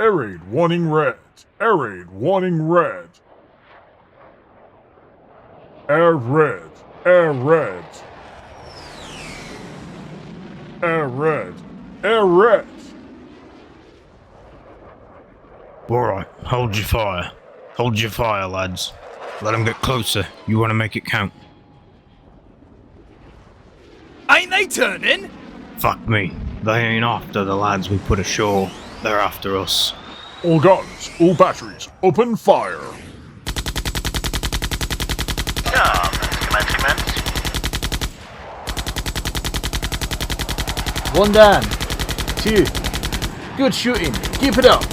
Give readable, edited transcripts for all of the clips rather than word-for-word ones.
Air raid wanting red. Air raid wanting red. Air red. Air red. Air red. Air red. Alright, hold your fire. Hold your fire, lads. Let them get closer. You want to make it count. Ain't they turning? Fuck me. They ain't after the lads we put ashore. They're after us. All guns, all batteries, open fire. Commence. One down. 2. Good shooting. Keep it up.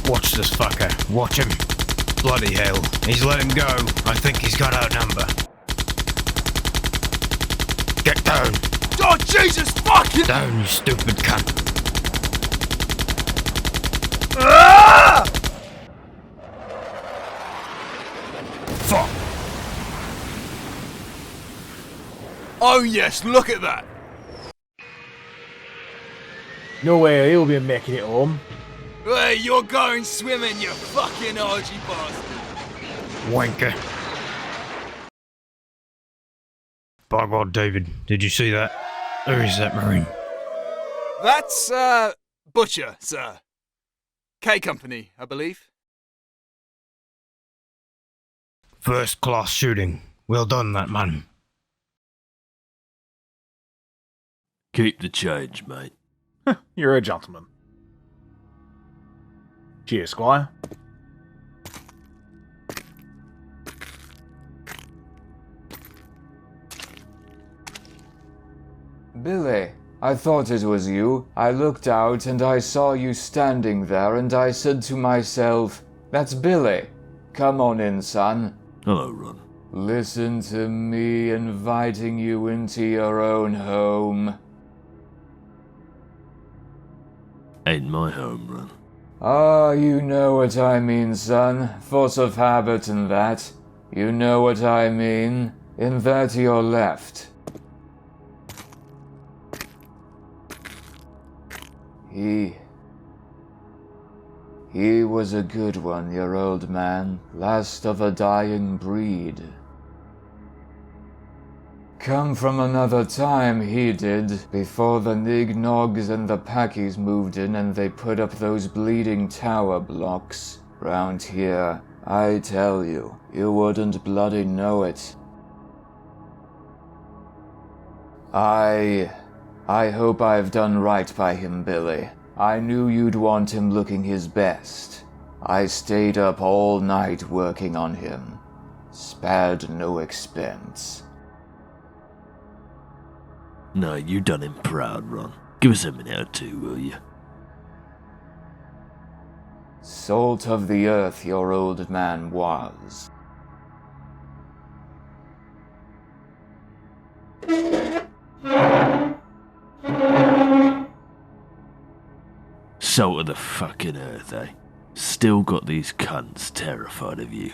Watch this fucker. Watch him. Bloody hell. He's let him go. I think he's got our number. Get down. Oh, Jesus fucking... Down, you stupid cunt. Ah! Fuck. Oh yes, look at that. No way he'll be making it home. Hey, you're going swimming, you fucking orgy bastard. Wanker. By God, David, did you see that? Who is that Marine? That's, Butcher, sir. K Company, I believe. First class shooting. Well done, that man. Keep the change, mate. You're a gentleman. Cheers, Squire. Billy, I thought it was you. I looked out and I saw you standing there and I said to myself, that's Billy. Come on in, son. Hello, Ron. Listen to me inviting you into your own home. Ain't my home, Ron. Ah, you know what I mean, son. Force of habit and that. You know what I mean. Invert your left. He was a good one, your old man. Last of a dying breed. Come from another time, he did, before the Nig-Nogs and the Packies moved in and they put up those bleeding tower blocks. Round here, I tell you, you wouldn't bloody know it. I hope I've done right by him, Billy. I knew you'd want him looking his best. I stayed up all night working on him. Spared no expense. No, you done him proud, Ron. Give us a minute or two, will you? Salt of the earth your old man was. Salt of the fucking earth, eh? Still got these cunts terrified of you.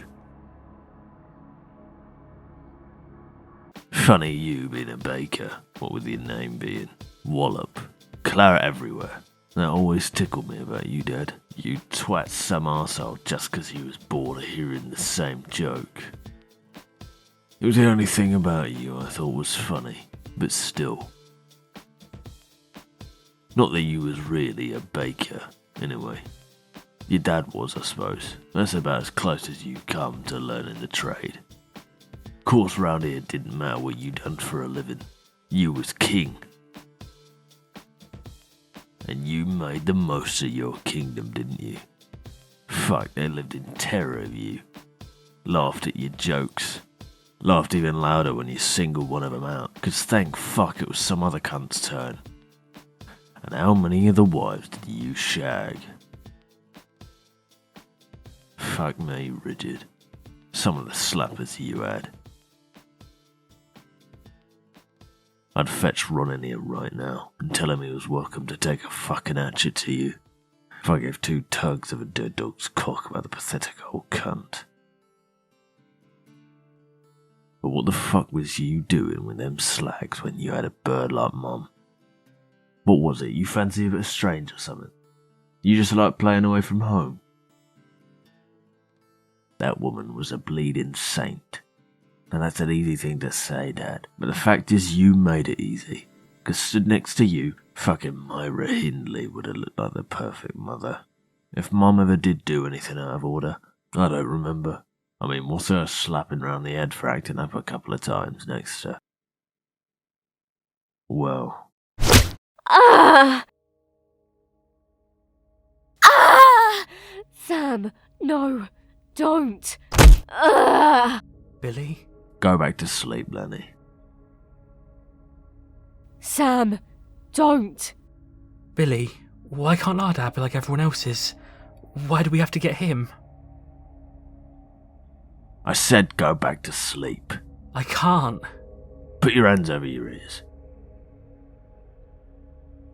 Funny you being a baker, what with your name being Wallop. Claret everywhere. That always tickled me about you, Dad. You twat some arsehole just 'cause he was bored of hearing the same joke. It was the only thing about you I thought was funny, but still. Not that you was really a baker, anyway. Your dad was, I suppose. That's about as close as you come to learning the trade. Course round here it didn't matter what you done for a living. You was king. And you made the most of your kingdom, didn't you? Fuck, they lived in terror of you. Laughed at your jokes. Laughed even louder when you singled one of them out, 'cause thank fuck it was some other cunt's turn. And how many of the wives did you shag? Fuck me, Rigid. Some of the slappers you had. I'd fetch Ron in here right now and tell him he was welcome to take a fucking hatchet to you. If I gave 2 tugs of a dead dog's cock about the pathetic old cunt. But what the fuck was you doing with them slags when you had a bird like Mum? What was it? You fancy a bit strange or something? You just like playing away from home? That woman was a bleeding saint. And that's an easy thing to say, Dad. But the fact is you made it easy. Because stood next to you, fucking Myra Hindley would have looked like the perfect mother. If Mum ever did do anything out of order, I don't remember. I mean, what's her slapping round the head for acting up a couple of times next to... Well... Ah! Ah! Sam, no, don't. Ah! Billy? Go back to sleep, Lenny. Sam, don't. Billy, why can't our dad be like everyone else's? Why do we have to get him? I said go back to sleep. I can't. Put your hands over your ears.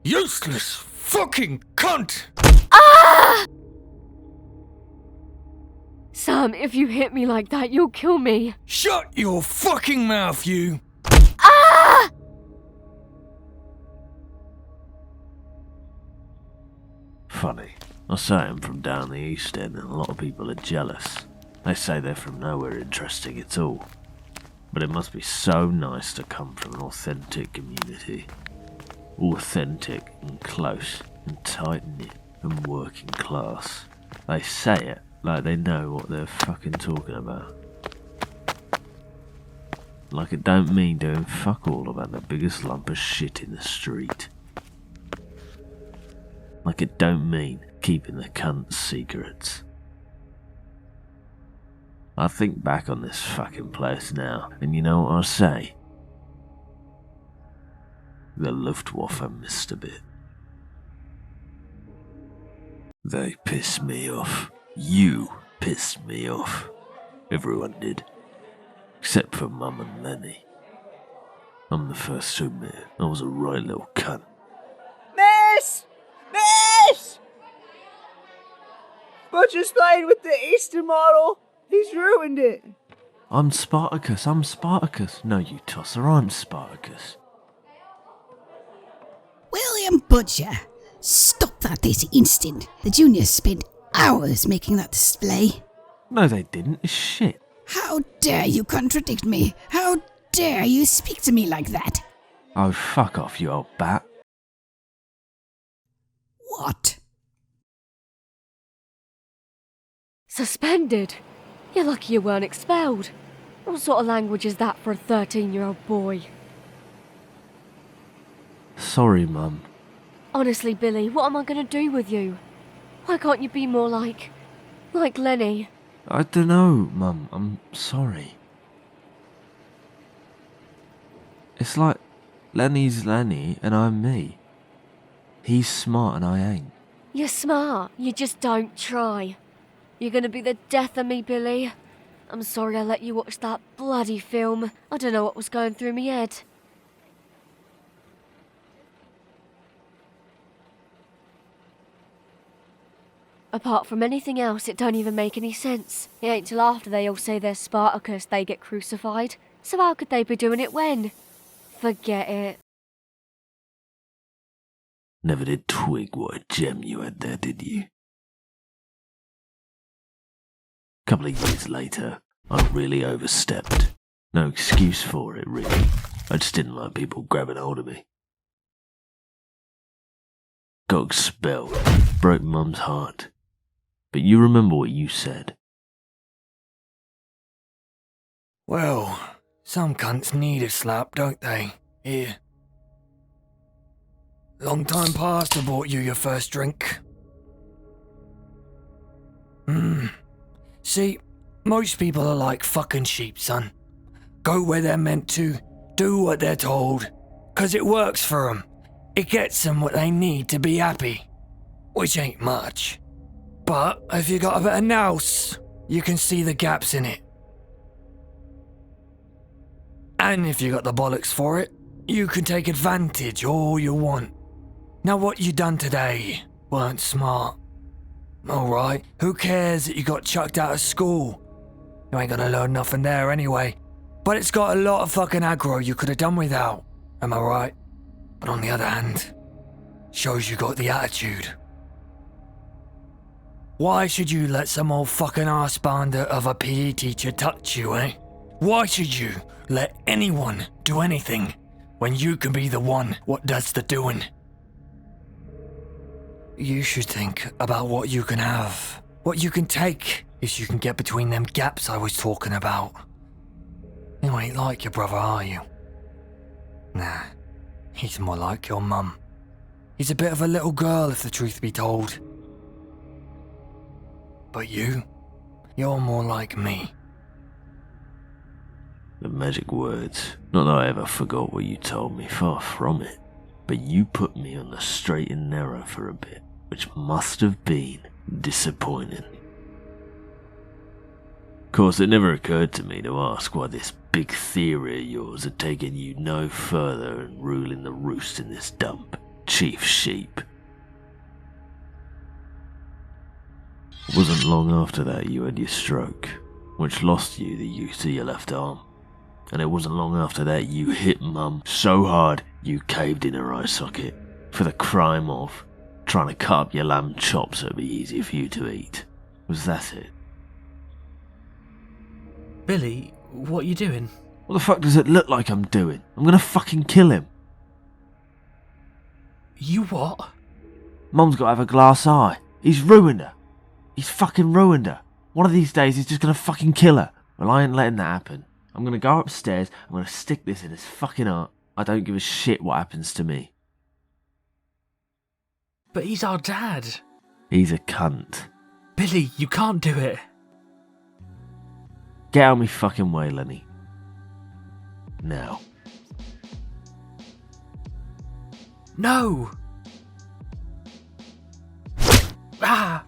Useless fucking cunt! Ah! Sam, if you hit me like that, you'll kill me. Shut your fucking mouth, you! Ah! Funny. I say I'm from down the East End and a lot of people are jealous. They say they're from nowhere interesting at all. But it must be so nice to come from an authentic community. Authentic and close and tight-knit and working class. They say it like they know what they're fucking talking about. Like it don't mean doing fuck all about the biggest lump of shit in the street. Like it don't mean keeping the cunt's secrets. I think back on this fucking place now, and you know what I say? The Luftwaffe missed a bit. They pissed me off. You pissed me off. Everyone did. Except for Mum and Lenny. I'm the first to admit I was a right little cunt. Miss! Miss! Butcher's playing with the Easter model. He's ruined it. I'm Spartacus. No, you tosser, I'm Spartacus. William Butcher, stop that this instant. The juniors spent hours making that display. No, they didn't. It's shit. How dare you contradict me? How dare you speak to me like that? Oh, fuck off, you old bat. What? Suspended? You're lucky you weren't expelled. What sort of language is that for a 13-year-old boy? Sorry, Mum. Honestly, Billy, what am I going to do with you? Why can't you be more like Lenny? I don't know, Mum. I'm sorry. It's like Lenny's Lenny and I'm me. He's smart and I ain't. You're smart, you just don't try. You're going to be the death of me, Billy. I'm sorry I let you watch that bloody film. I don't know what was going through me head. Apart from anything else, it don't even make any sense. It ain't till after they all say they're Spartacus they get crucified. So how could they be doing it when? Forget it. Never did twig what a gem you had there, did you? Couple of years later, I really overstepped. No excuse for it, really. I just didn't like people grabbing hold of me. Got expelled. Broke Mum's heart. But you remember what you said. Well, some cunts need a slap, don't they? Here. Long time past I bought you your first drink. See, most people are like fucking sheep, son. Go where they're meant to, do what they're told, 'cause it works for 'em. It gets them what they need to be happy, which ain't much. But if you got a bit of nous, you can see the gaps in it. And if you got the bollocks for it, you can take advantage all you want. Now what you done today weren't smart. Alright, who cares that you got chucked out of school? You ain't gonna learn nothing there anyway. But it's got a lot of fucking aggro you could have done without, am I right? But on the other hand, Shows you got the attitude. Why should you let some old fucking arse bandit of a PE teacher touch you, eh? Why should you let anyone do anything when you can be the one what does the doing? You should think about what you can have, what you can take, if you can get between them gaps I was talking about. You ain't like your brother, are you? Nah, he's more like your mum. He's a bit of a little girl, if the truth be told. But you're more like me. The magic words. Not that I ever forgot what you told me, far from it. But you put me on the straight and narrow for a bit, which must have been disappointing. Of course, it never occurred to me to ask why this big theory of yours had taken you no further and ruling the roost in this dump, chief sheep. It wasn't long after that you had your stroke, which lost you the use of your left arm. And it wasn't long after that you hit Mum so hard you caved in her eye socket for the crime of trying to cut up your lamb chops so it'd be easier for you to eat. Was that it? Billy, what are you doing? What the fuck does it look like I'm doing? I'm gonna fucking kill him. You what? Mum's got to have a glass eye. He's ruined her. He's fucking ruined her. One of these days he's just gonna fucking kill her. Well, I ain't letting that happen. I'm gonna go upstairs, I'm gonna stick this in his fucking heart. I don't give a shit what happens to me. But he's our dad. He's a cunt. Billy, you can't do it. Get out of me fucking way, Lenny. Now. No! Ah!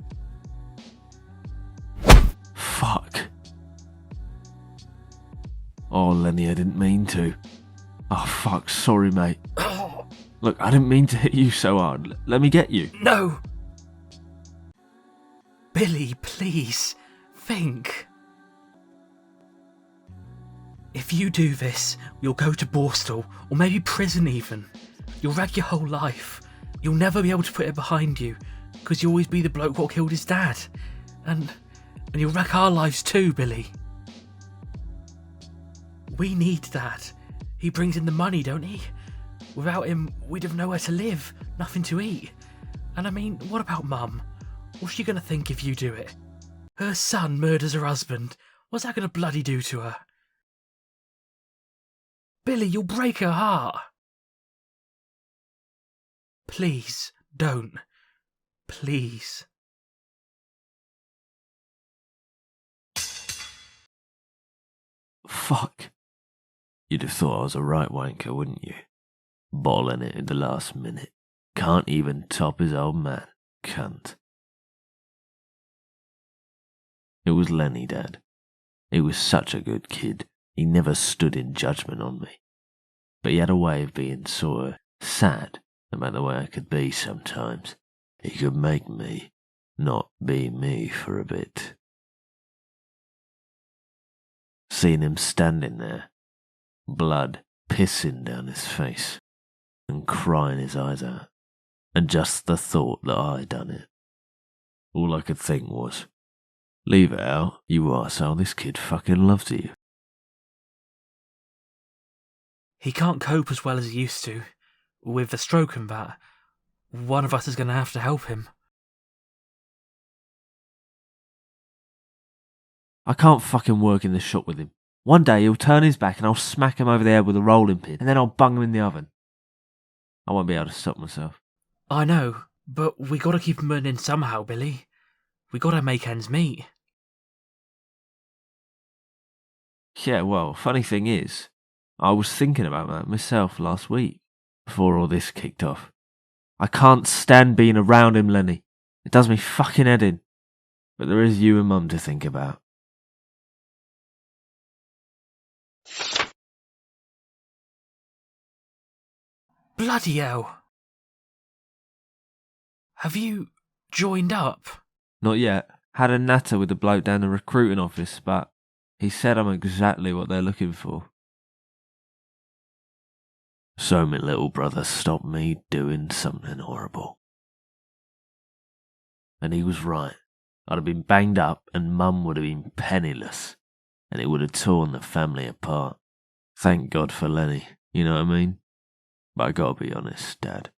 Fuck. Oh, Lenny, I didn't mean to. Oh, fuck, sorry, mate. Look, I didn't mean to hit you so hard. Let me get you. No! Billy, please. Think. If you do this, you'll go to Borstal, or maybe prison even. You'll wreck your whole life. You'll never be able to put it behind you, because you'll always be the bloke what killed his dad. And you'll wreck our lives too, Billy. We need that. He brings in the money, don't he? Without him, we'd have nowhere to live, nothing to eat. And I mean, what about Mum? What's she gonna think if you do it? Her son murders her husband. What's that gonna bloody do to her? Billy, you'll break her heart. Please, don't. Please. Fuck. You'd have thought I was a right wanker, wouldn't you? Balling it in the last minute. Can't even top his old man. Cunt. It was Lenny, Dad. He was such a good kid. He never stood in judgment on me. But he had a way of being sort of sad about the way I could be sometimes. He could make me not be me for a bit. Seeing him standing there, blood pissing down his face and crying his eyes out, and just the thought that I'd done it. All I could think was, leave it out, you arsehole, this kid fucking loves you. He can't cope as well as he used to. With the stroke and that, one of us is going to have to help him. I can't fucking work in the shop with him. One day he'll turn his back and I'll smack him over the head with a rolling pin, and then I'll bung him in the oven. I won't be able to stop myself. I know, but we got to keep him earning somehow, Billy. We got to make ends meet. Yeah, well, funny thing is, I was thinking about that myself last week, before all this kicked off. I can't stand being around him, Lenny. It does me fucking head in. But there is you and Mum to think about. Bloody hell. Have you joined up? Not yet. Had a natter with the bloke down the recruiting office, but he said I'm exactly what they're looking for. So my little brother stopped me doing something horrible. And he was right. I'd have been banged up and Mum would have been penniless, and it would have torn the family apart. Thank God for Lenny, you know what I mean? But I gotta be honest, Dad.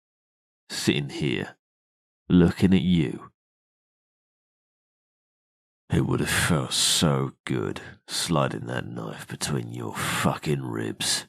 Sitting here, looking at you, it would have felt so good sliding that knife between your fucking ribs.